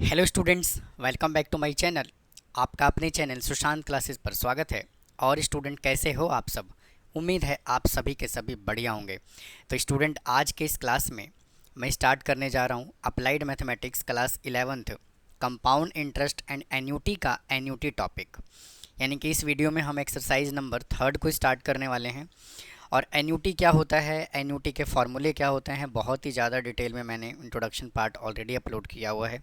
Hello students, welcome back to my channel. आपका अपने channel Sushant classes पर स्वागत है। और स्टूडेंट, कैसे हो आप सब? उम्मीद है आप सभी के सभी बढ़िया होंगे। तो स्टूडेंट, आज के इस क्लास में मैं स्टार्ट करने जा रहा हूँ applied mathematics class 11th compound interest and annuity का एन्यूटी टॉपिक। यानी कि इस वीडियो में हम एक्सरसाइज नंबर 3 को स्टार्ट करने वाले हैं। और एन्यूटी क्या होता है, एन्यूटी के फॉर्मूले क्या होते हैं, बहुत ही ज़्यादा डिटेल में मैंने इंट्रोडक्शन पार्ट ऑलरेडी अपलोड किया हुआ है।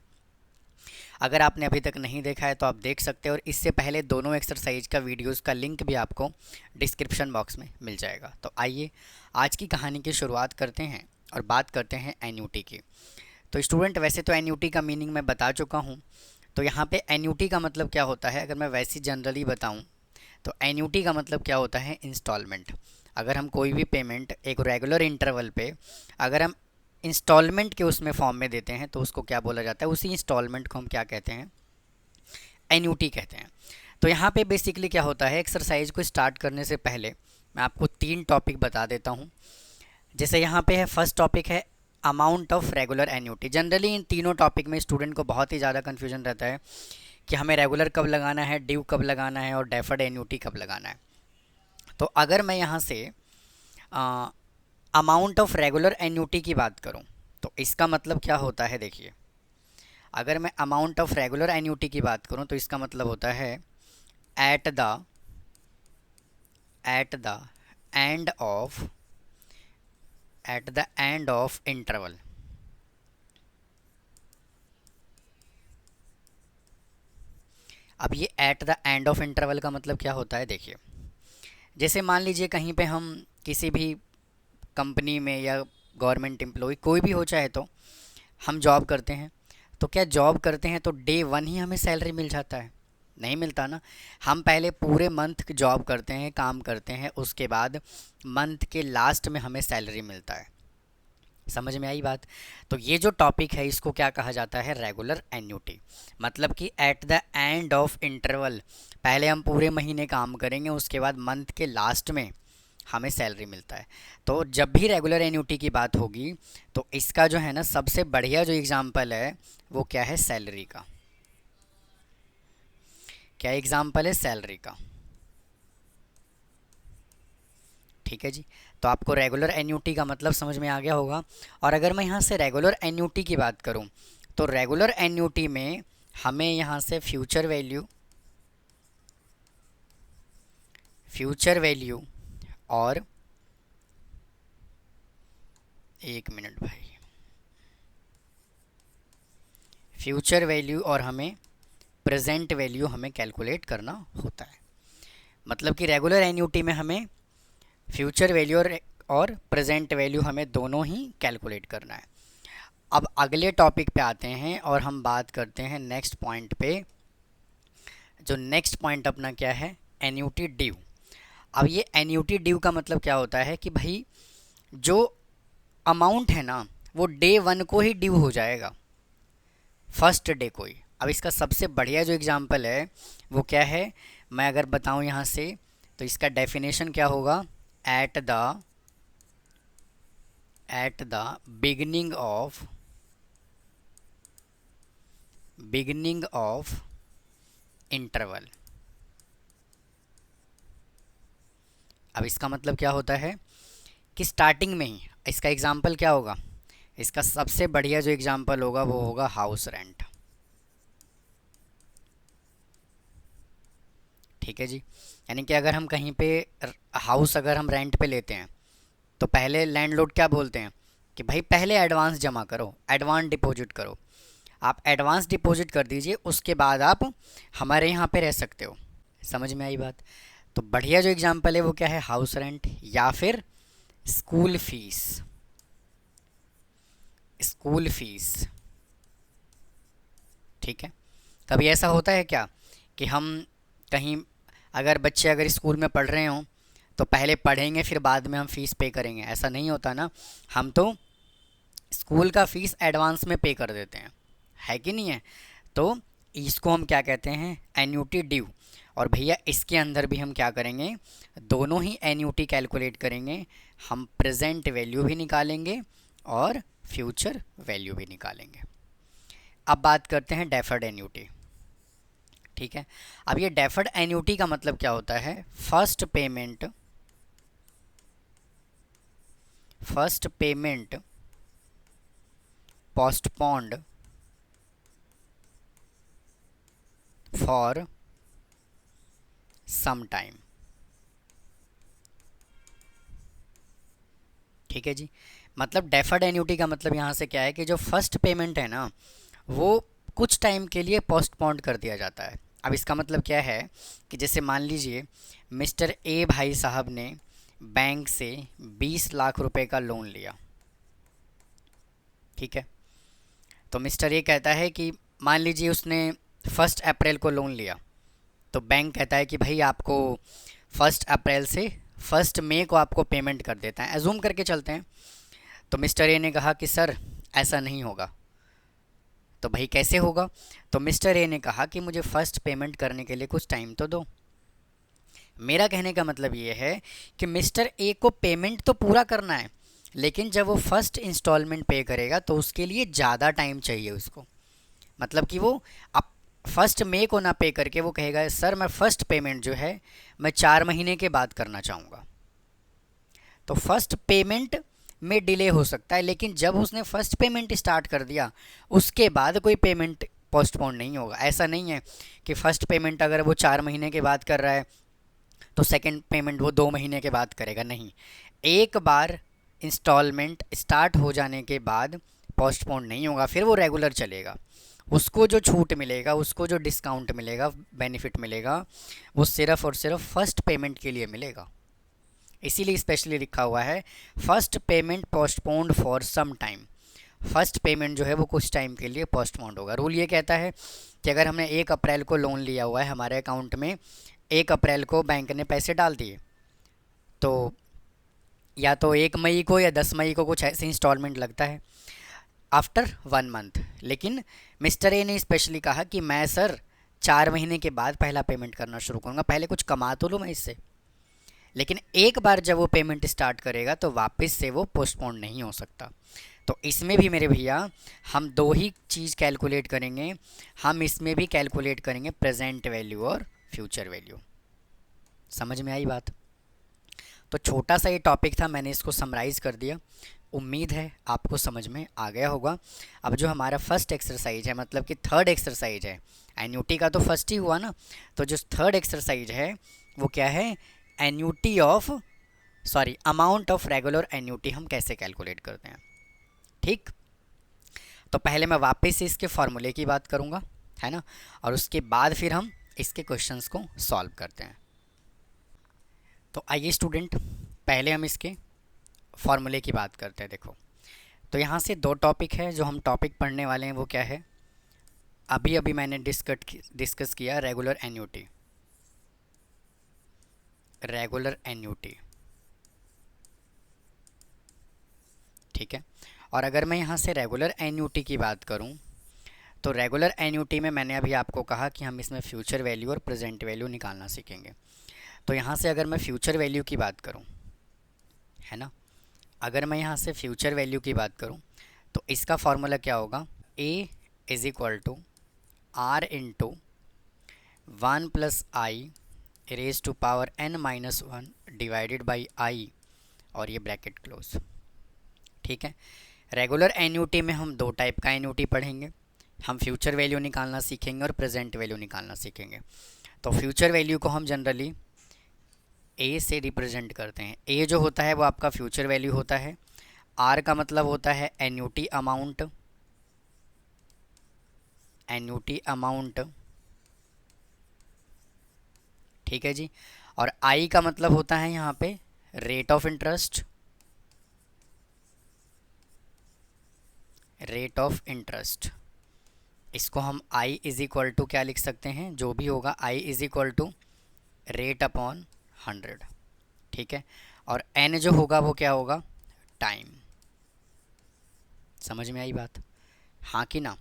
अगर आपने अभी तक नहीं देखा है तो आप देख सकते हैं, और इससे पहले दोनों एक्सरसाइज का वीडियोस का लिंक भी आपको डिस्क्रिप्शन बॉक्स में मिल जाएगा। तो आइए आज की कहानी की शुरुआत करते हैं और बात करते हैं एन्यूटी की। तो स्टूडेंट, वैसे तो एन्यूटी का मीनिंग मैं बता चुका हूँ। तो यहाँ पे एन्यूटी का मतलब क्या होता है, अगर मैं वैसे जनरली बताऊँ तो एन्यूटी का मतलब क्या होता है, इंस्टॉलमेंट। अगर हम कोई भी पेमेंट एक रेगुलर इंटरवल पे अगर हम इंस्टॉलमेंट के उसमें फॉर्म में देते हैं तो उसको क्या बोला जाता है, उसी इंस्टॉलमेंट को हम क्या कहते हैं, एन्यूटी कहते हैं। तो यहाँ पे बेसिकली क्या होता है, एक्सरसाइज को स्टार्ट करने से पहले मैं आपको 3 टॉपिक बता देता हूँ। जैसे यहाँ पे है, फर्स्ट टॉपिक है amount of regular annuity. Generally in तीनों टॉपिक में स्टूडेंट को बहुत ही ज़्यादा कन्फ्यूजन रहता है कि हमें रेगुलर कब लगाना है, ड्यू कब लगाना है और डेफर्ड एन्यूटी कब लगाना है। तो अगर मैं यहाँ से अमाउंट ऑफ रेगुलर एन्यूटी की बात करूं तो इसका मतलब क्या होता है, देखिए। अगर मैं अमाउंट ऑफ रेगुलर एन्यूटी की बात करूं तो इसका मतलब होता है at the eight the end of eight the end of interval. अब ये eight the end of interval का मतलब क्या होता है, देखिए। जैसे मान लीजिए कहीं पे हम किसी भी कंपनी में या गवर्नमेंट एम्प्लॉय कोई भी हो चाहे, तो हम जॉब करते हैं। तो क्या जॉब करते हैं तो डे 1 ही हमें सैलरी मिल जाता है? नहीं मिलता ना। हम पहले पूरे मंथ जॉब करते हैं, काम करते हैं, उसके बाद मंथ के लास्ट में हमें सैलरी मिलता है। समझ में आई बात? तो ये जो टॉपिक है इसको क्या कहा जाता है, रेगुलर एन्यूटी। मतलब कि eight the end of interval पहले हम पूरे महीने काम करेंगे, उसके बाद मंथ के लास्ट में हमें सैलरी मिलता है। तो जब भी रेगुलर एन्यूटी की बात होगी तो इसका जो है ना, सबसे बढ़िया जो एग्जांपल है वो क्या है, सैलरी का। क्या एग्जांपल है, सैलरी का। ठीक है जी। तो आपको रेगुलर एन्यूटी का मतलब समझ में आ गया होगा। और अगर मैं यहाँ से रेगुलर एन्यूटी की बात करूँ तो रेगुलर एन्यूटी में हमें यहाँ से फ्यूचर वैल्यू और, एक मिनट भाई, फ्यूचर वैल्यू और हमें प्रेजेंट वैल्यू हमें कैलकुलेट करना होता है। मतलब कि रेगुलर एन्यूटी में हमें फ्यूचर वैल्यू और प्रेजेंट वैल्यू हमें दोनों ही कैलकुलेट करना है। अब अगले टॉपिक पे आते हैं और हम बात करते हैं नेक्स्ट पॉइंट पे। जो नेक्स्ट पॉइंट अपना क्या है, एन्यूटी ड्यू। अब ये एन्यूटी ड्यू का मतलब क्या होता है कि भाई जो अमाउंट है ना वो डे 1 को ही ड्यू हो जाएगा, फर्स्ट डे को ही। अब इसका सबसे बढ़िया जो एग्जांपल है वो क्या है, मैं अगर बताऊं यहाँ से तो इसका डेफिनेशन क्या होगा, at the beginning of interval. अब इसका मतलब क्या होता है कि स्टार्टिंग में ही इसका एग्जाम्पल क्या होगा, इसका सबसे बढ़िया जो एग्जाम्पल होगा वो होगा हाउस रेंट। ठीक है जी। यानी कि अगर हम कहीं पे हाउस अगर हम रेंट पे लेते हैं तो पहले लैंडलॉर्ड क्या बोलते हैं कि भाई पहले एडवांस जमा करो, एडवांस डिपॉजिट करो। आप एडवांस डिपॉजिट कर दीजिए, उसके बाद आप हमारे यहाँ पे रह सकते हो। समझ में आई बात? तो बढ़िया जो एग्जांपल है वो क्या है, हाउस रेंट या फिर स्कूल फीस। स्कूल फीस, ठीक है। कभी ऐसा होता है क्या कि हम कहीं, अगर बच्चे अगर स्कूल में पढ़ रहे हों तो पहले पढ़ेंगे फिर बाद में हम फीस पे करेंगे? ऐसा नहीं होता ना। हम तो स्कूल का फीस एडवांस में पे कर देते हैं, है कि नहीं है? तो इसको हम क्या कहते हैं, एन्यूटी ड्यू। और भैया इसके अंदर भी हम क्या करेंगे, दोनों ही एन्यूटी कैलकुलेट करेंगे। हम प्रेजेंट वैल्यू भी निकालेंगे और फ्यूचर वैल्यू भी निकालेंगे। अब बात करते हैं डेफर्ड एन्यूटी। ठीक है, अब ये डेफर्ड एन्यूटी का मतलब क्या होता है? First payment postponed for some time. ठीक है जी, मतलब डेफर्ड एन्यूटी का मतलब यहाँ से क्या है कि जो फर्स्ट पेमेंट है ना, वो कुछ टाइम के लिए पोस्टपोन्ड कर दिया जाता है। अब इसका मतलब क्या है कि जैसे मान लीजिए मिस्टर ए भाई साहब ने बैंक से 20 लाख रुपए का लोन लिया। ठीक है, तो मिस्टर ए कहता है कि मान लीजिए उसने 1 अप्रैल को लोन लिया, तो बैंक कहता है कि भाई आपको 1 अप्रैल से 1 मई को आपको पेमेंट कर देता है, एजूम करके चलते हैं। तो मिस्टर ए ने कहा कि सर ऐसा नहीं होगा। तो भाई कैसे होगा? तो मिस्टर ए ने कहा कि मुझे फर्स्ट पेमेंट करने के लिए कुछ टाइम तो दो। मेरा कहने का मतलब ये है कि मिस्टर ए को पेमेंट तो पूरा करना है, लेकिन जब वो फर्स्ट इंस्टॉलमेंट पे करेगा तो उसके लिए ज़्यादा टाइम चाहिए उसको। मतलब कि वो अब 1 मई को ना पे करके वो कहेगा सर मैं फर्स्ट पेमेंट जो है मैं 4 महीने के बाद करना चाहूँगा। तो फर्स्ट पेमेंट में डिले हो सकता है, लेकिन जब उसने फर्स्ट पेमेंट स्टार्ट कर दिया उसके बाद कोई पेमेंट पोस्टपोन नहीं होगा। ऐसा नहीं है कि फर्स्ट पेमेंट अगर वो 4 महीने के बाद कर रहा है तो सेकंड पेमेंट वो 2 महीने के बाद करेगा, नहीं। एक बार इंस्टॉलमेंट स्टार्ट हो जाने के बाद पोस्टपोन नहीं होगा, फिर वो रेगुलर चलेगा। उसको जो छूट मिलेगा, उसको जो डिस्काउंट मिलेगा, बेनिफिट मिलेगा, वो सिर्फ़ और सिर्फ फर्स्ट पेमेंट के लिए मिलेगा। इसीलिए स्पेशली लिखा हुआ है first payment postponed for some time. First payment जो है वो कुछ टाइम के लिए पोस्टपोन्ड होगा। रूल ये कहता है कि अगर हमने 1 अप्रैल को लोन लिया हुआ है, हमारे अकाउंट में 1 अप्रैल को बैंक ने पैसे डाल दिए, तो या तो 1 मई को या 10 मई को कुछ ऐसे इंस्टॉलमेंट लगता है आफ्टर 1 मंथ। लेकिन मिस्टर ए ने स्पेशली कहा कि मैं सर 4 महीने के बाद पहला पेमेंट करना शुरू करूँगा, पहले कुछ कमा तो लूँ मैं इससे। लेकिन एक बार जब वो पेमेंट स्टार्ट करेगा तो वापस से वो पोस्टपोन नहीं हो सकता। तो इसमें भी मेरे भैया हम दो ही चीज़ कैलकुलेट करेंगे। हम इसमें भी कैलकुलेट करेंगे प्रेजेंट वैल्यू और फ्यूचर वैल्यू। समझ में आई बात? तो छोटा सा ये टॉपिक था, मैंने इसको समराइज़ कर दिया। उम्मीद है आपको समझ में आ गया होगा। अब जो हमारा फर्स्ट एक्सरसाइज है, मतलब कि थर्ड एक्सरसाइज है, एन्यूटी का तो फर्स्ट ही हुआ ना, तो जो थर्ड एक्सरसाइज है वो क्या है? Annuity of amount of regular annuity हम कैसे कैलकुलेट करते हैं। ठीक, तो पहले मैं वापस से इसके फॉर्मूले की बात करूँगा, है ना, और उसके बाद फिर हम इसके क्वेश्चंस को सॉल्व करते हैं। तो आइए स्टूडेंट, पहले हम इसके फॉर्मूले की बात करते हैं। देखो, तो यहाँ से दो टॉपिक है जो हम टॉपिक पढ़ने वाले हैं। वो क्या है? अभी अभी मैंने डिस्कस किया रेगुलर एन्यूटी। ठीक है, और अगर मैं यहाँ से रेगुलर एन्यूटी की बात करूँ तो रेगुलर एन्यूटी में मैंने अभी आपको कहा कि हम इसमें फ्यूचर वैल्यू और प्रेजेंट वैल्यू निकालना सीखेंगे। तो यहाँ से अगर मैं फ्यूचर वैल्यू की बात करूँ, है ना, अगर मैं यहाँ से फ्यूचर वैल्यू की बात करूँ तो इसका फॉर्मूला क्या होगा? A is equal to R into 1+i raise to power n-1 divided by i, और ये ब्रैकेट क्लोज। ठीक है, रेगुलर एन्यूटी में हम दो टाइप का एन्यूटी पढ़ेंगे। हम फ्यूचर वैल्यू निकालना सीखेंगे और प्रेजेंट वैल्यू निकालना सीखेंगे। तो फ्यूचर वैल्यू को हम जनरली ए से रिप्रेजेंट करते हैं। ए जो होता है वो आपका फ्यूचर वैल्यू होता है। आर का मतलब होता है एन्यूटी अमाउंट, ठीक है जी। और आई का मतलब होता है यहाँ पे रेट ऑफ इंटरेस्ट, इसको हम आई इज इक्वल टू क्या लिख सकते हैं? जो भी होगा I is equal to rate upon 100। ठीक है, और एन जो होगा वो क्या होगा? टाइम। समझ में आई बात? हाँ कि ना?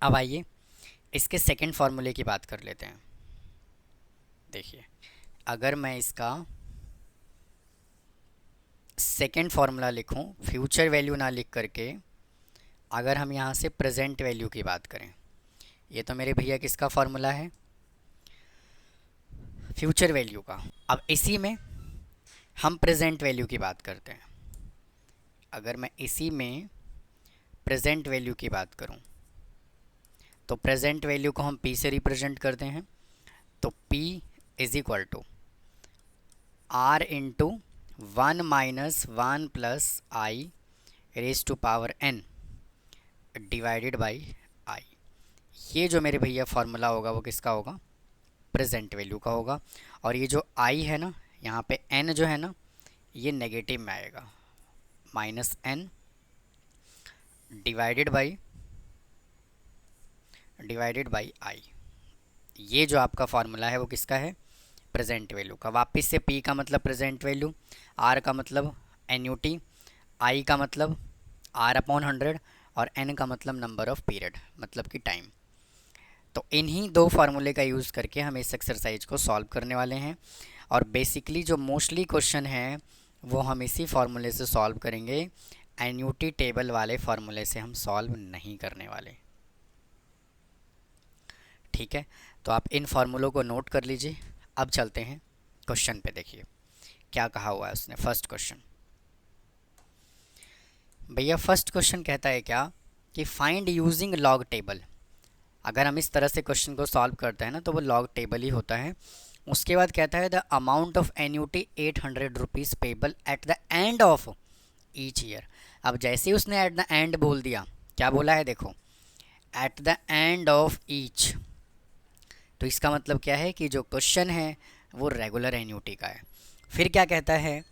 अब आइए इसके सेकंड फार्मूले की बात कर लेते हैं। देखिए, अगर मैं इसका सेकंड फार्मूला लिखूं, फ्यूचर वैल्यू ना लिख करके अगर हम यहाँ से प्रेजेंट वैल्यू की बात करें, ये तो मेरे भैया किसका फॉर्मूला है, फ्यूचर वैल्यू का। अब इसी में हम प्रेजेंट वैल्यू की बात करते हैं। अगर मैं इसी में प्रेजेंट वैल्यू की बात करूं तो प्रेजेंट वैल्यू को हम p से रिप्रेजेंट करते हैं। तो p is equal to r into 1 minus 1 plus I raise to power n divided by i। ये जो मेरे भैया फॉर्मूला होगा वो किसका होगा, प्रेजेंट वैल्यू का होगा। और ये जो i है ना, यहाँ पे n जो है ना ये नेगेटिव में आएगा, minus n divided by I. ये जो आपका फार्मूला है वो किसका है, प्रेजेंट वैल्यू का। वापस से p का मतलब प्रेजेंट वैल्यू, r का मतलब एन्यूटी, i का मतलब r/100 और n का मतलब नंबर ऑफ पीरियड मतलब कि टाइम। तो इन्हीं दो फार्मूले का यूज़ करके हम इस एक्सरसाइज को सॉल्व करने वाले हैं। और बेसिकली जो मोस्टली क्वेश्चन है वो हम इसी फार्मूले से सॉल्व करेंगे, एन्यूटी टेबल वाले फार्मूले से हम सॉल्व नहीं करने वाले। ठीक है, तो आप इन फार्मूलों को नोट कर लीजिए। अब चलते हैं क्वेश्चन पे, देखिए क्या कहा हुआ है उसने। फर्स्ट क्वेश्चन भैया, फर्स्ट क्वेश्चन कहता है क्या कि फाइंड यूजिंग लॉग टेबल। अगर हम इस तरह से क्वेश्चन को सॉल्व करते हैं ना तो वो लॉग टेबल ही होता है। उसके बाद कहता है the amount of annuity 800 rupees payable eight the end of each year. अब जैसे ही उसने एट द एंड बोल दिया, क्या बोला है देखो, eight the end of each, तो इसका मतलब क्या है कि जो क्वेश्चन है वो रेगुलर एन्यूटी का है। फिर क्या कहता है,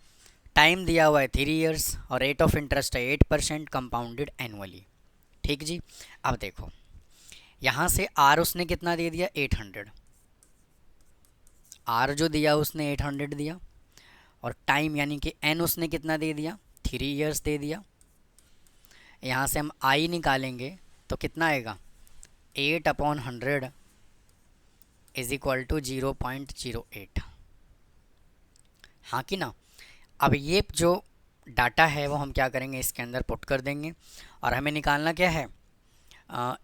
टाइम दिया हुआ है 3 इयर्स और रेट ऑफ इंटरेस्ट है 8% कंपाउंडेड एनुअली। ठीक जी। अब देखो यहाँ से आर उसने कितना दे दिया, 800। आर जो दिया उसने 800 दिया, और टाइम यानी कि एन उसने कितना दे दिया, 3 इयर्स दे दिया। यहाँ से हम आई निकालेंगे तो कितना आएगा, 8/100 इज इक्वल टू 0.08। हाँ कि ना। अब ये जो डाटा है वो हम क्या करेंगे, इसके अंदर पुट कर देंगे। और हमें निकालना क्या है,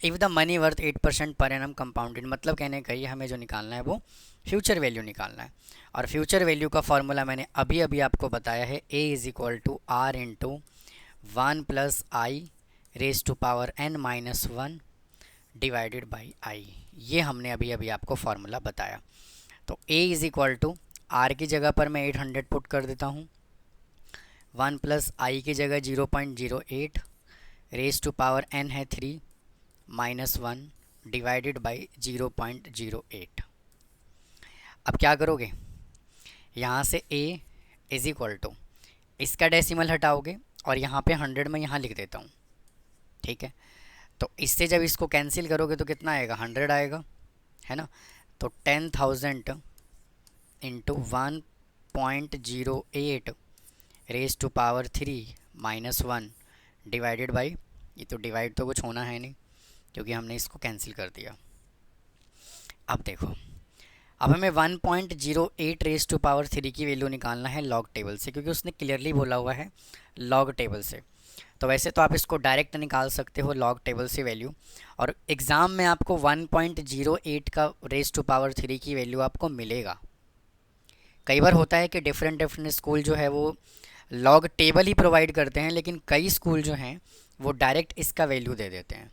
if the money worth 8% per annum compounded, मतलब कहने का ये हमें जो निकालना है वो फ्यूचर वैल्यू निकालना है। और फ्यूचर वैल्यू का फॉर्मूला मैंने अभी अभी आपको बताया है, a is equal to r into 1 plus I raise to power n minus 1 divided by I. ये हमने अभी अभी आपको फार्मूला बताया। तो a is equal to r की जगह पर मैं 800 पुट कर देता हूँ, 1 प्लस आई की जगह 0.08 रेज टू पावर n है 3 माइनस 1 डिवाइडेड बाई 0.08। अब क्या करोगे, यहाँ से a इज़ इक्वल टू इसका डेसिमल हटाओगे और यहाँ पे 100 में यहाँ लिख देता हूँ। ठीक है, तो इससे जब इसको कैंसिल करोगे तो कितना आएगा, 100 आएगा, है ना। तो 10,000 into 1.08 raise to power 3 minus 1 divided by, ये तो डिवाइड तो कुछ होना है नहीं क्योंकि हमने इसको कैंसिल कर दिया। अब देखो, अब हमें 1.08 रेज टू पावर 3 की वैल्यू निकालना है लॉग टेबल से, क्योंकि उसने क्लियरली बोला हुआ है लॉग टेबल से। तो वैसे तो आप इसको डायरेक्ट निकाल सकते हो लॉग टेबल से वैल्यू, और एग्ज़ाम में आपको 1.08 का रेज टू पावर 3 की वैल्यू आपको मिलेगा। कई बार होता है कि डिफरेंट स्कूल जो है वो लॉग टेबल ही प्रोवाइड करते हैं, लेकिन कई स्कूल जो हैं वो डायरेक्ट इसका वैल्यू दे देते हैं।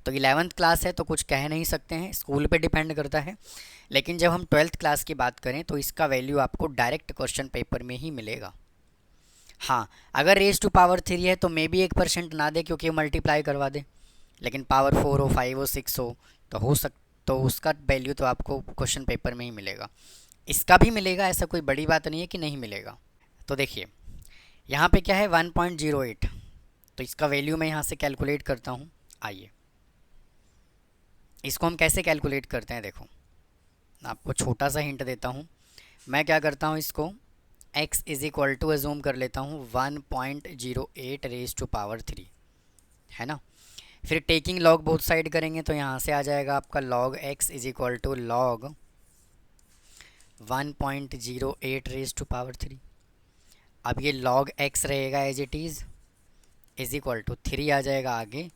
तो 11th क्लास है तो कुछ कह नहीं सकते हैं, स्कूल पे डिपेंड करता है। लेकिन जब हम 12th क्लास की बात करें तो इसका वैल्यू आपको डायरेक्ट क्वेश्चन पेपर में ही मिलेगा। हाँ, अगर रेज टू पावर 3 है तो मे बी 1% ना दे क्योंकि मल्टीप्लाई करवा दे, लेकिन पावर 4 हो, 5 हो, 6 हो तो उसका वैल्यू तो आपको क्वेश्चन पेपर में ही मिलेगा। इसका भी मिलेगा, ऐसा कोई बड़ी बात नहीं है कि नहीं मिलेगा। तो देखिए यहाँ पे क्या है, 1.08, तो इसका वैल्यू मैं यहाँ से कैलकुलेट करता हूँ। आइए इसको हम कैसे कैलकुलेट करते हैं, देखो आपको छोटा सा हिंट देता हूँ। मैं क्या करता हूँ, इसको x is equal to assume कर लेता हूँ 1.08 रेज टू पावर 3, है ना। फिर टेकिंग लॉग बोथ साइड करेंगे तो यहाँ से आ जाएगा आपका log x is equal to log 1.08 raise to power 3। अब ये log x रहेगा as it is, is equal to 3 आ जाएगा आगे,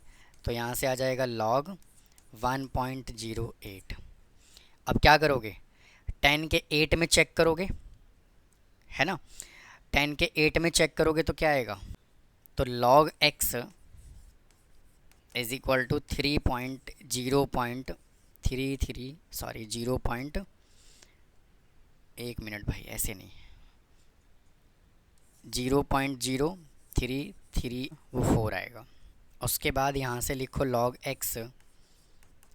तो यहाँ से आ जाएगा log 1.08। अब क्या करोगे, 10 के 8 में चेक करोगे, है ना, 10 के 8 में चेक करोगे तो क्या आएगा, तो log x is equal to 1 minute भाई, ऐसे नहीं, 0.0334 आएगा। उसके बाद यहाँ से लिखो log x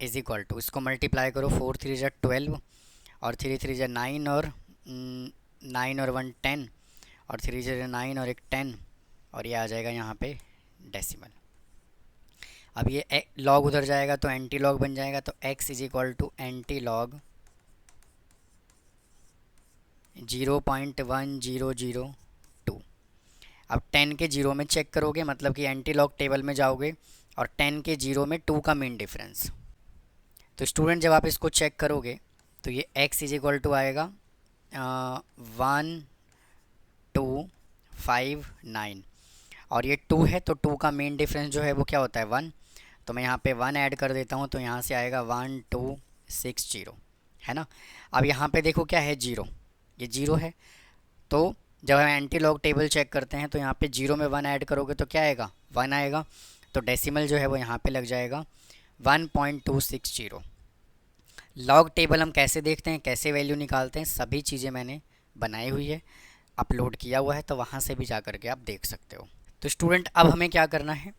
is equal to, इसको मल्टीप्लाई करो, 4 3 जा 12 और 3 3 जा 9 और 9 और 1 10 और 3 जा 9 और 1 10 और ये आ जाएगा यहाँ पे डेसिमल। अब ये लॉग उधर जाएगा तो एंटी लॉग बन जाएगा, तो x is equal to anti log 0.1002। अब 10 के 0 में चेक करोगे, मतलब कि एंटी लॉग टेबल में जाओगे और 10 के 0 में 2 का मीन डिफरेंस। तो स्टूडेंट जब आप इसको चेक करोगे तो ये x इज इक्वल टू आएगा 1259 और ये 2 है, तो 2 का मेन डिफरेंस जो है वो क्या होता है 1, तो मैं यहाँ पे 1 ऐड कर देता हूँ, तो यहाँ से आएगा 1260, है ना। अब यहाँ पे देखो क्या है 0, ये 0 है, तो जब हम एंटी लॉग टेबल चेक करते हैं तो यहाँ पे 0 में 1 ऐड करोगे तो क्या आएगा 1 आएगा, तो डेसिमल जो है वो यहाँ पे लग जाएगा 1.260। लॉग टेबल हम कैसे देखते हैं, कैसे वैल्यू निकालते हैं, सभी चीज़ें मैंने बनाई हुई है, अपलोड किया हुआ है, तो वहाँ से भी जा कर के आप देख सकते हो। तो स्टूडेंट अब हमें क्या करना है,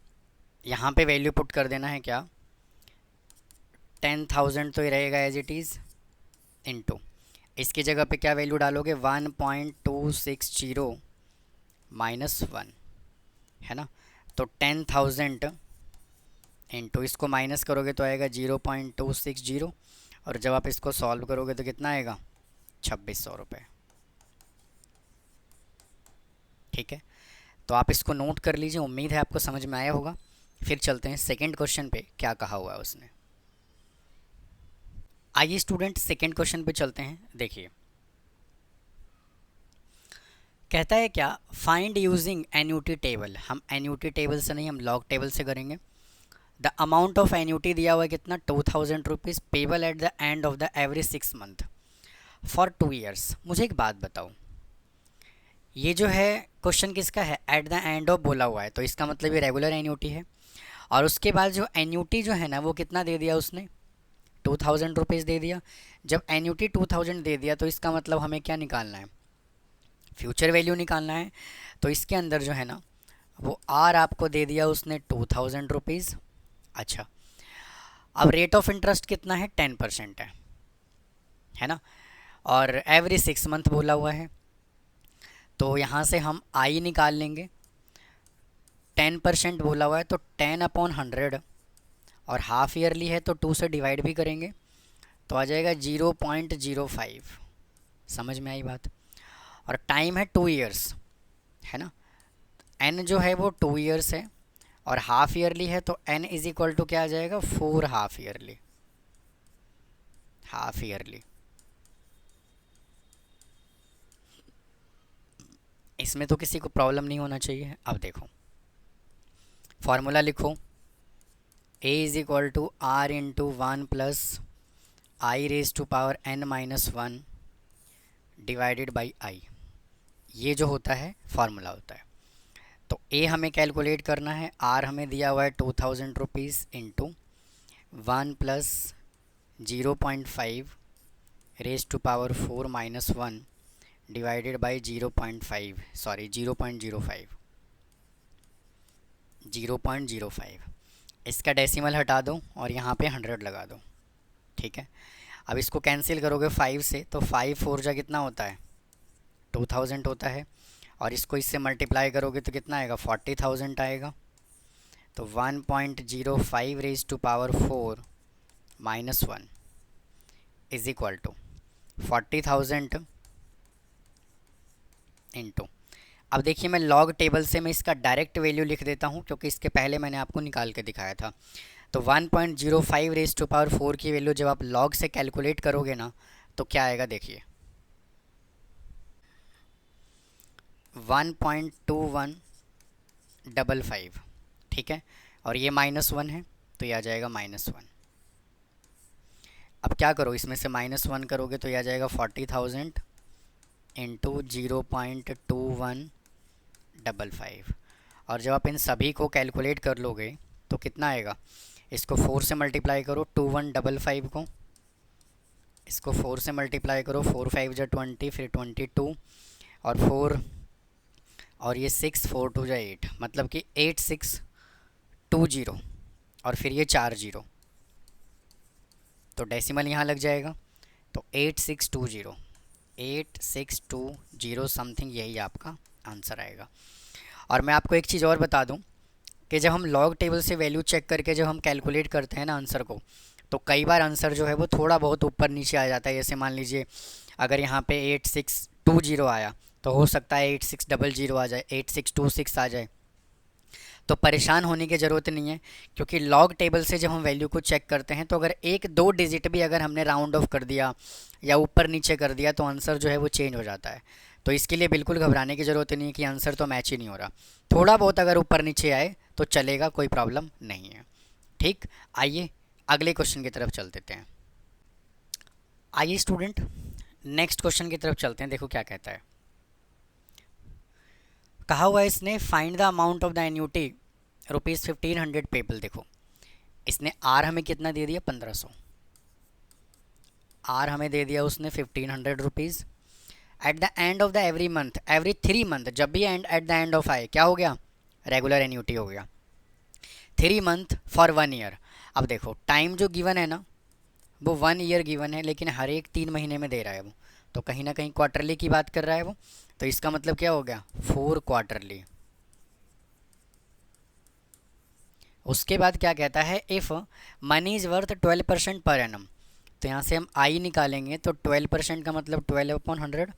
यहाँ पे वैल्यू पुट कर देना है, क्या 10,000 तो ये रहेगा एज इट इज़, इनटू इसकी जगह पे क्या वैल्यू डालोगे 1.260 माइनस 1, है ना, तो 10,000 इंटू इसको माइनस करोगे तो आएगा 0.260 और जब आप इसको सॉल्व करोगे तो कितना आएगा 2600 रुपये। ठीक है, तो आप इसको नोट कर लीजिए, उम्मीद है आपको समझ में आया होगा। फिर चलते हैं सेकंड क्वेश्चन पे, क्या कहा हुआ है उसने। आइए स्टूडेंट सेकंड क्वेश्चन पे चलते हैं। देखिए कहता है क्या, फाइंड यूजिंग एन्यूटी टेबल। हम एन्यूटी टेबल से नहीं, हम लॉग टेबल से करेंगे। द अमाउंट ऑफ एन्यूटी दिया हुआ है कितना 2000 rupees, payable eight the end of the every 6 month for 2 years. मुझे एक बात बताओ, ये जो है क्वेश्चन किसका है, एट द एंड ऑफ बोला हुआ है, तो इसका मतलब ये रेगुलर एन्यूटी है। और उसके बाद जो एन्यूटी जो है ना वो कितना दे दिया उसने 2000 रुपीज़ दे दिया। जब एन्यूटी 2000 दे दिया तो इसका मतलब हमें क्या निकालना है, फ्यूचर वैल्यू निकालना है। तो इसके अंदर जो है ना वो आर आपको दे दिया उसने 2000 रुपीज़। अच्छा, अब रेट ऑफ इंटरेस्ट कितना है 10% है ना, और एवरी 6 मंथ बोला हुआ है, तो यहाँ से हम आई निकाल लेंगे। 10% बोला हुआ है तो 10/100 और हाफ ईयरली है तो 2 से डिवाइड भी करेंगे तो आ जाएगा 0.05। समझ में आई बात। और टाइम है 2 ईयर्स, है ना, एन जो है वो 2 ईयर्स है और हाफ ईयरली है तो एन इज इक्वल टू क्या आ जाएगा 4 हाफ ईयरली। हाफ ईयरली इसमें तो किसी को प्रॉब्लम नहीं होना चाहिए। अब देखो फॉर्मूला लिखो, a is equal to R into 1 plus I raise to power n minus 1 divided by I. ये जो होता है फार्मूला होता है। तो a हमें कैलकुलेट करना है, r हमें दिया हुआ है 2000 rupees into 1 plus 0.5 raise to power 4 minus 1 divided by 0.5 0.05। इसका डेसिमल हटा दो और यहाँ पे 100 लगा दो। ठीक है, अब इसको कैंसिल करोगे 5 से तो 5 4 जा कितना होता है 2000 होता है, और इसको इससे मल्टीप्लाई करोगे तो कितना आएगा 40,000 आएगा। तो 1.05 raise to power 4 minus 1 is equal to 40,000 into, अब देखिए मैं लॉग टेबल से मैं इसका डायरेक्ट वैल्यू लिख देता हूँ क्योंकि इसके पहले मैंने आपको निकाल के दिखाया था। तो 1.05 रेज टू पावर 4 की वैल्यू जब आप लॉग से कैलकुलेट करोगे ना तो क्या आएगा देखिए 1.2155। ठीक है, और ये -1 है तो ये आ जाएगा -1। अब क्या करो, इसमें से -1 करोगे तो ये आ जाएगा 40,000 इंटू 0.2155। और जब आप इन सभी को कैलकुलेट कर लोगे तो कितना आएगा, इसको 4 से मल्टीप्लाई करो 2155 को, इसको 4 से मल्टीप्लाई करो, 4 5 जा 20, फिर 22 और 4 और ये 6, 4 2 जा 8, मतलब कि 8620 और फिर ये 4 जीरो, तो डेसिमल यहाँ लग जाएगा, तो 8620 समथिंग यही आपका आंसर आएगा। और मैं आपको एक चीज़ और बता दूं कि जब हम लॉग टेबल से वैल्यू चेक करके जब हम कैलकुलेट करते हैं ना आंसर को, तो कई बार आंसर जो है वो थोड़ा बहुत ऊपर नीचे आ जाता है। जैसे मान लीजिए अगर यहाँ पे 8620 आया तो हो सकता है 8600 आ जाए, 8626 आ जाए। तो परेशान होने की ज़रूरत नहीं है, क्योंकि लॉग टेबल से जब हम वैल्यू को चेक करते हैं तो अगर एक दो डिजिट भी अगर हमने राउंड ऑफ कर दिया या ऊपर नीचे कर दिया तो आंसर जो है वो चेंज हो जाता है। तो इसके लिए बिल्कुल घबराने की ज़रूरत नहीं है कि आंसर तो मैच ही नहीं हो रहा, थोड़ा बहुत अगर ऊपर नीचे आए तो चलेगा, कोई प्रॉब्लम नहीं है। ठीक, आइए अगले क्वेश्चन की तरफ चल देते हैं। आइए स्टूडेंट नेक्स्ट क्वेश्चन की तरफ चलते हैं। देखो क्या कहता है, कहा हुआ है इसने find the amount of the annuity ₹1500 payable. देखो इसने आर हमें कितना दे दिया, 1500, आर हमें दे दिया उसने ₹1500। Eight the end of the every month, every 3 month, जब भी and eight the end of आए क्या हो गया, रेगुलर एन्यूटी हो गया। 3 मंथ फॉर 1 ईयर। अब देखो टाइम जो गिवन है ना वो 1 ईयर गिवन है, लेकिन हर एक 3 महीने में दे रहा है वो, तो कहीं ना कहीं क्वार्टरली की बात कर रहा है वो। तो इसका मतलब क्या हो गया, 4 क्वार्टरली। उसके बाद क्या कहता है, if money is worth 12% per annum, तो यहाँ से हम आई निकालेंगे तो 12% का मतलब 12/100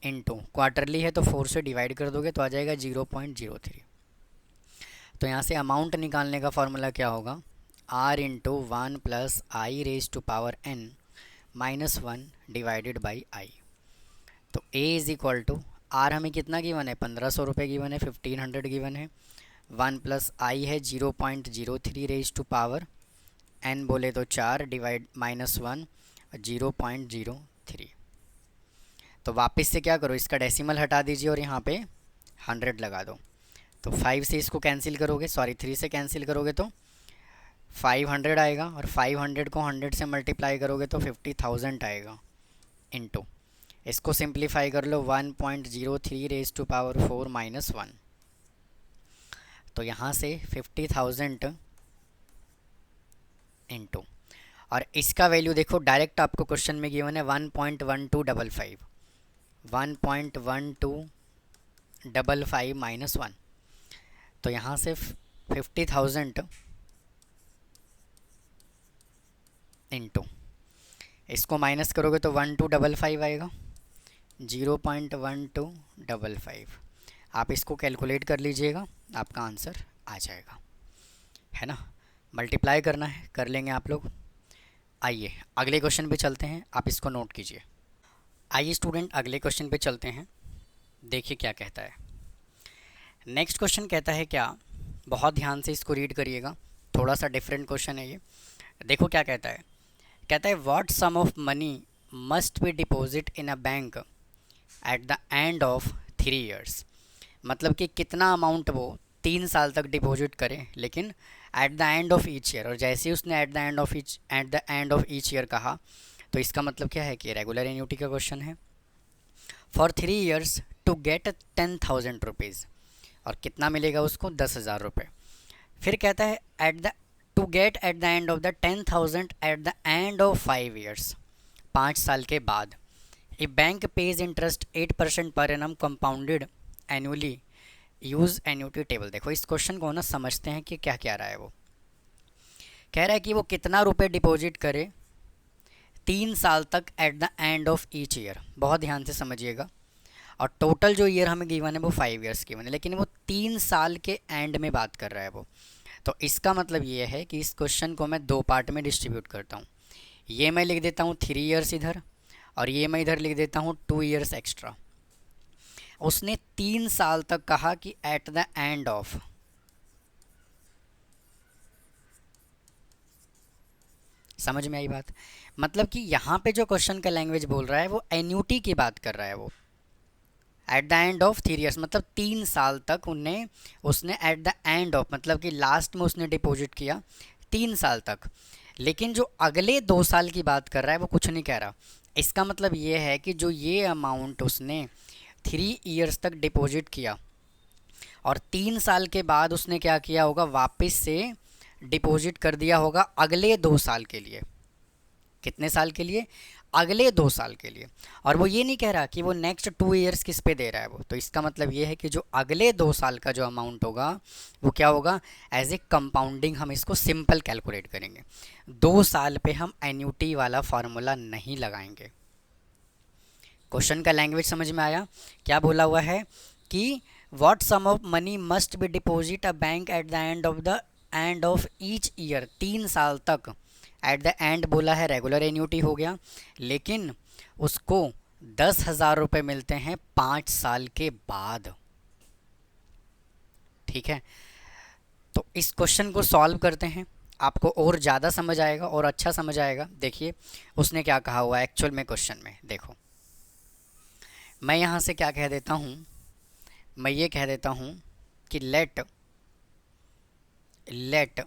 इंटू क्वार्टरली है तो 4 से डिवाइड कर दोगे तो आ जाएगा 0.03। तो यहाँ से अमाउंट निकालने का फॉर्मूला क्या होगा, R into 1 plus I raise to power n -1 divided by I. तो a is equal to, R हमें कितना गिवन है, 1500 रुपये गिवन है, 1500 गिवन है, 1 प्लस आई है 0.03 रेज टू पावर n बोले तो 4 डिवाइड -1 0.03। तो वापस से क्या करो, इसका डेसिमल हटा दीजिए और यहाँ पे 100 लगा दो। तो 5 से इसको कैंसिल करोगे, सॉरी 3 से कैंसिल करोगे तो 500 आएगा, और 500 को 100 से मल्टीप्लाई करोगे तो 50,000 आएगा इंटू, इसको सिंप्लीफाई कर लो 1.03 रेज टू पावर 4 -1। तो यहाँ से 50,000 इंटू, और इसका वैल्यू देखो डायरेक्ट आपको क्वेश्चन में गिवन है 1.1255, 1.1255 -1। तो यहाँ से 50,000 इंटू, इसको माइनस करोगे तो 1255 आएगा, 0.1255। आप इसको कैलकुलेट कर लीजिएगा, आपका आंसर आ जाएगा, है ना। मल्टीप्लाई करना है, कर लेंगे आप लोग। आइए अगले क्वेश्चन पे चलते हैं, आप इसको नोट कीजिए। आइए स्टूडेंट अगले क्वेश्चन पे चलते हैं, देखिए क्या कहता है। नेक्स्ट क्वेश्चन कहता है क्या, बहुत ध्यान से इसको रीड करिएगा, थोड़ा सा डिफरेंट क्वेश्चन है ये। देखो क्या कहता है, कहता है what sum of money must be deposit in a bank at the end of 3 years. मतलब कि कितना अमाउंट वो 3 साल तक डिपॉजिट करे, लेकिन at the end of each year, और जैसे ही उसने at the end of each year कहा तो इसका मतलब क्या है कि रेगुलर एन्यूटी का क्वेश्चन है। For 3 years to get 10,000 rupees, और कितना मिलेगा उसको, 10,000 रुपये। फिर कहता है at the to get at the end of the 10,000 at the end of 5 years, 5 साल के बाद। ए bank page interest 8% per annum compounded annually, use annuity table. देखो इस क्वेश्चन को ना समझते हैं कि क्या कह रहा है। वो कह रहा है कि वो कितना रुपए डिपॉजिट करे 3 साल तक eight the end of each year, बहुत ध्यान से समझिएगा। और टोटल जो ईयर हमें गिवन है वो 5 ईयर्स गिवन है, लेकिन वो 3 साल के एंड में बात कर रहा है वो। तो इसका मतलब ये है कि इस क्वेश्चन को मैं 2 पार्ट में डिस्ट्रीब्यूट करता हूँ। ये मैं लिख देता हूँ 3 ईयर्स इधर, और ये मैं इधर लिख देता हूँ 2 ईयर्स एक्स्ट्रा। उसने 3 साल तक कहा कि एट द एंड ऑफ समझ में आई बात? मतलब कि यहाँ पे जो क्वेश्चन का लैंग्वेज बोल रहा है वो एन्यूटी की बात कर रहा है। वो eight the end of 3 years मतलब 3 साल तक उन्हें उसने एट द एंड ऑफ मतलब कि लास्ट में उसने डिपॉजिट किया 3 साल तक। लेकिन जो अगले 2 साल की बात कर रहा है वो कुछ नहीं कह रहा। इसका मतलब ये है कि जो ये अमाउंट उसने 3 ईयर्स तक डिपॉजिट किया और 3 साल के बाद उसने क्या किया होगा, वापस से डिपॉजिट कर दिया होगा अगले 2 साल के लिए। कितने साल के लिए? अगले 2 साल के लिए। और वो ये नहीं कह रहा कि वो नेक्स्ट 2 ईयर्स किस पे दे रहा है वो। तो इसका मतलब ये है कि जो अगले 2 साल का जो अमाउंट होगा वो क्या होगा, एज ए कंपाउंडिंग हम इसको सिंपल कैलकुलेट करेंगे। 2 साल पे हम एन्यूटी वाला फार्मूला नहीं लगाएंगे। क्वेश्चन का लैंग्वेज समझ में आया? क्या बोला हुआ है कि what sum of money must be deposit a bank at the end of each year. 3 साल तक, एट द एंड बोला है, रेगुलर एन्यूटी हो गया, लेकिन उसको 10,000 रुपये मिलते हैं 5 साल के बाद। ठीक है, तो इस क्वेश्चन को सॉल्व करते हैं, आपको और ज़्यादा समझ आएगा और अच्छा समझ आएगा। देखिए उसने क्या कहा हुआ है एक्चुअल में क्वेश्चन में। देखो मैं यहाँ से क्या कह देता हूँ, मैं ये कह देता हूँ कि लेट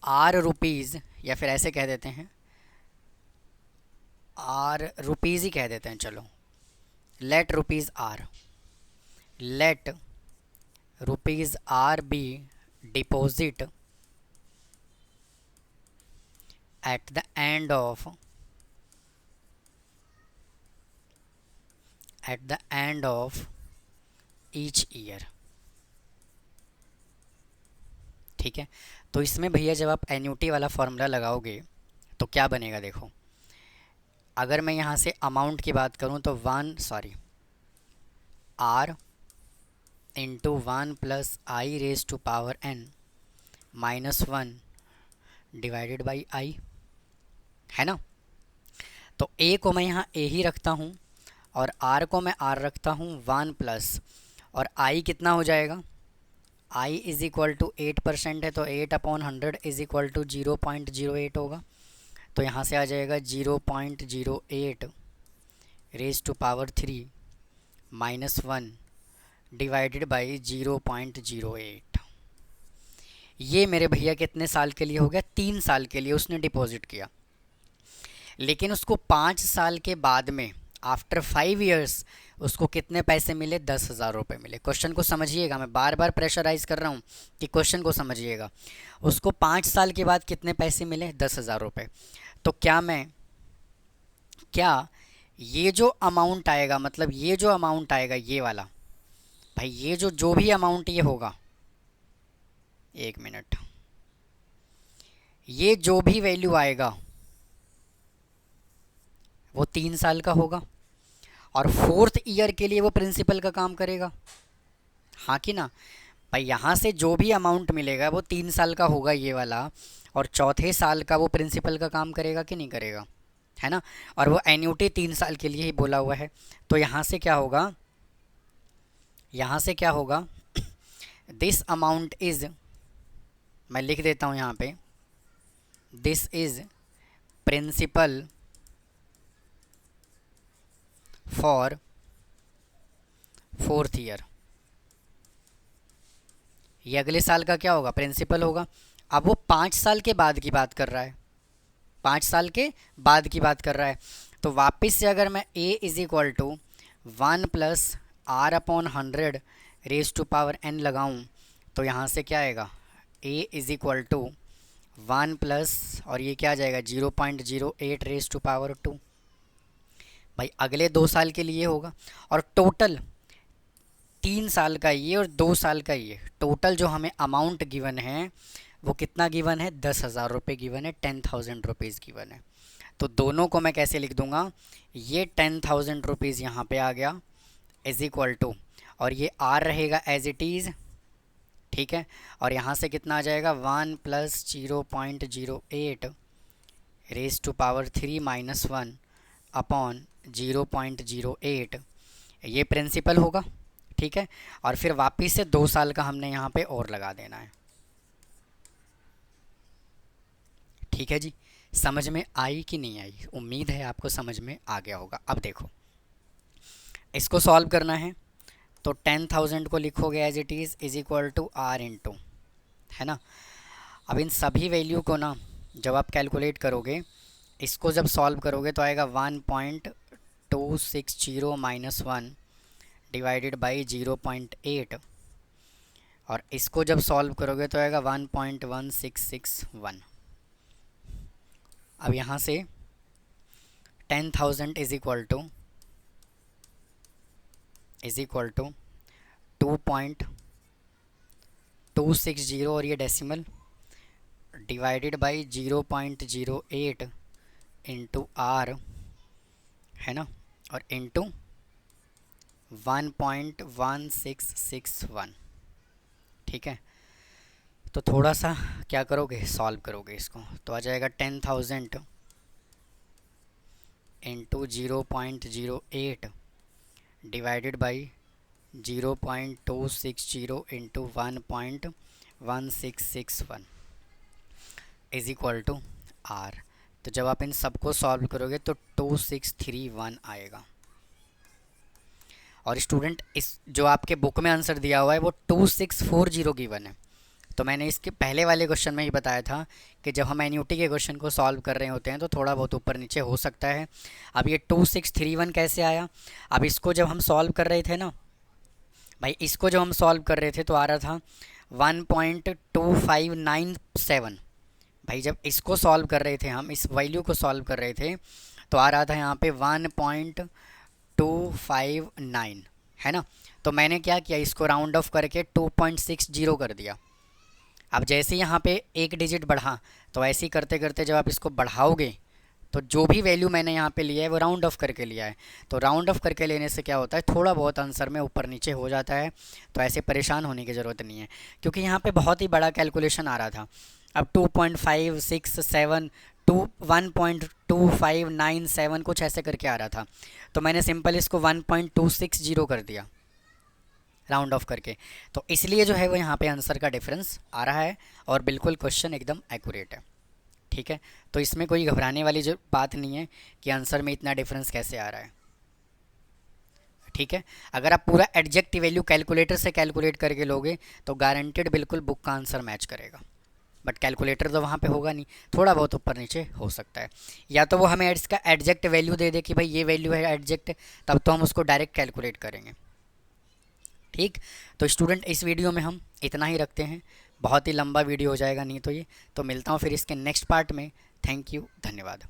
आर रुपीज़, या फिर ऐसे कह देते हैं आर रुपीज़ ही कह देते हैं, चलो let rupees R be deposit at the end of each year. ठीक है, तो इसमें भैया जब आप एन्यूटी वाला फॉर्मूला लगाओगे तो क्या बनेगा, देखो अगर मैं यहाँ से अमाउंट की बात करूँ तो R into 1 plus I raise to power n minus 1 divided by I, है ना। तो a को मैं यहाँ a ही रखता हूँ और r को मैं r रखता हूँ 1 प्लस, और i कितना हो जाएगा, i इज़ इक्वल टू 8% है तो 8/100 इज़ इक्वल टू 0.08 होगा। तो यहाँ से आ जाएगा 0.08 raise to power 3 minus 1 divided by 0.08। ये मेरे भैया कितने साल के लिए हो गया, 3 साल के लिए उसने डिपॉजिट किया। लेकिन उसको 5 साल के बाद में आफ्टर 5 ईयर्स उसको कितने पैसे मिले, 10,000 रुपये मिले। क्वेश्चन को समझिएगा, मैं बार बार प्रेशराइज कर रहा हूँ कि क्वेश्चन को समझिएगा। उसको 5 साल के बाद कितने पैसे मिले, 10,000 रुपये। तो क्या ये जो अमाउंट आएगा, मतलब ये जो अमाउंट आएगा ये वाला, भाई ये जो भी अमाउंट ये होगा, 1 मिनट, ये जो भी वैल्यू आएगा वो 3 साल का होगा और 4th ईयर के लिए वो प्रिंसिपल का काम करेगा, हाँ कि ना। भाई यहाँ से जो भी अमाउंट मिलेगा वो 3 साल का होगा ये वाला, और चौथे साल का वो प्रिंसिपल का काम करेगा कि नहीं करेगा, है ना। और वो एन्यूटी 3 साल के लिए ही बोला हुआ है। तो यहाँ से क्या होगा, दिस अमाउंट इज़, मैं लिख देता हूँ यहाँ पे, this is principal for 4th year. ये अगले साल का क्या होगा, प्रिंसिपल होगा। अब वो 5 साल के बाद की बात कर रहा है, 5 साल के बाद की बात कर रहा है। तो वापस से अगर मैं a is equal to 1 plus r/100 raise to power n लगाऊं तो यहाँ से क्या आएगा, a is equal to 1 plus, और ये क्या आ जाएगा 0.08 रेज टू पावर 2। भाई अगले 2 साल के लिए होगा, और टोटल 3 साल का ये और 2 साल का ये, टोटल जो हमें अमाउंट गिवन है वो कितना गिवन है, 10,000 रुपये गिवन है, 10,000 रुपीज़ गिवन है। तो दोनों को मैं कैसे लिख दूंगा, ये 10,000 रुपीज़ यहाँ पे आ गया इज़ इक्वल टू, और ये आर रहेगा एज इट इज़, ठीक है। और यहाँ से कितना आ जाएगा 1 plus 0.08 raise to power 3 minus 1 upon 0.08, ये प्रिंसिपल होगा, ठीक है। और फिर वापस से 2 साल का हमने यहाँ पे और लगा देना है, ठीक है जी, समझ में आई कि नहीं आई? उम्मीद है आपको समझ में आ गया होगा। अब देखो, इसको सॉल्व करना है तो 10,000 को लिखोगे as it is equal to R into, है ना। अब इन सभी वैल्यू को ना जब आप कैलकुलेट करोगे, इसको जब सॉल्व करोगे तो आएगा 1.260 माइनस 1 डिवाइडेड बाई 0.8, और इसको जब सॉल्व करोगे तो आएगा 1.1661। अब यहाँ से 10,000 इज इक्वल टू 2.260 और ये decimal divided by 0.08 into R, है ना, और इंटू 1.1661। ठीक है, तो थोड़ा सा क्या करोगे, सॉल्व करोगे इसको, तो आ जाएगा 10,000 into 0.08 divided by 0.260 into 1.1661 is equal to R. तो जब आप इन सबको सॉल्व करोगे तो 2631 आएगा। और स्टूडेंट, इस जो आपके बुक में आंसर दिया हुआ है वो 2640 गिवन है। तो मैंने इसके पहले वाले क्वेश्चन में ही बताया था कि जब हम एनयूटी के क्वेश्चन को सॉल्व कर रहे होते हैं तो थोड़ा बहुत ऊपर नीचे हो सकता है। अब ये 2631 कैसे आया? अब इसको जब हम सॉल्व कर रहे थे ना भाई, इसको जब हम सॉल्व कर रहे थे तो आ रहा था 1.2597। भाई जब इसको सॉल्व कर रहे थे, हम इस वैल्यू को सॉल्व कर रहे थे, तो आ रहा था यहाँ पे 1.259, है ना। तो मैंने क्या किया, इसको राउंड ऑफ करके 2.60 कर दिया। अब जैसे यहाँ पे एक डिजिट बढ़ा, तो ऐसे ही करते करते जब आप इसको बढ़ाओगे तो जो भी वैल्यू मैंने यहाँ पे लिया है वो राउंड ऑफ करके लिया है। तो राउंड ऑफ करके लेने से क्या होता है, थोड़ा बहुत आंसर में ऊपर नीचे हो जाता है। तो ऐसे परेशान होने की ज़रूरत नहीं है, क्योंकि यहाँ पे बहुत ही बड़ा कैलकुलेशन आ रहा था। अब 2.567 1.2597 कुछ ऐसे करके आ रहा था, तो मैंने सिंपल इसको 1.260 कर दिया राउंड ऑफ करके। तो इसलिए जो है वो यहाँ पे आंसर का डिफरेंस आ रहा है, और बिल्कुल क्वेश्चन एकदम एक्यूरेट है। ठीक है, तो इसमें कोई घबराने वाली जो बात नहीं है कि आंसर में इतना डिफरेंस कैसे आ रहा है। ठीक है, अगर आप पूरा एडजेक्ट वैल्यू कैलकुलेटर से कैलकुलेट करके लोगे तो गारंटेड बिल्कुल बुक का आंसर मैच करेगा, बट कैलकुलेटर तो वहाँ पे होगा नहीं, थोड़ा बहुत ऊपर नीचे हो सकता है। या तो वो हमें इसका एडजेक्ट वैल्यू दे दे कि भाई ये वैल्यू है एडजेक्ट, तब तो हम उसको डायरेक्ट कैलकुलेट करेंगे। ठीक, तो स्टूडेंट इस वीडियो में हम इतना ही रखते हैं, बहुत ही लंबा वीडियो हो जाएगा नहीं तो ये। तो मिलता हूँ फिर इसके नेक्स्ट पार्ट में। थैंक यू, धन्यवाद।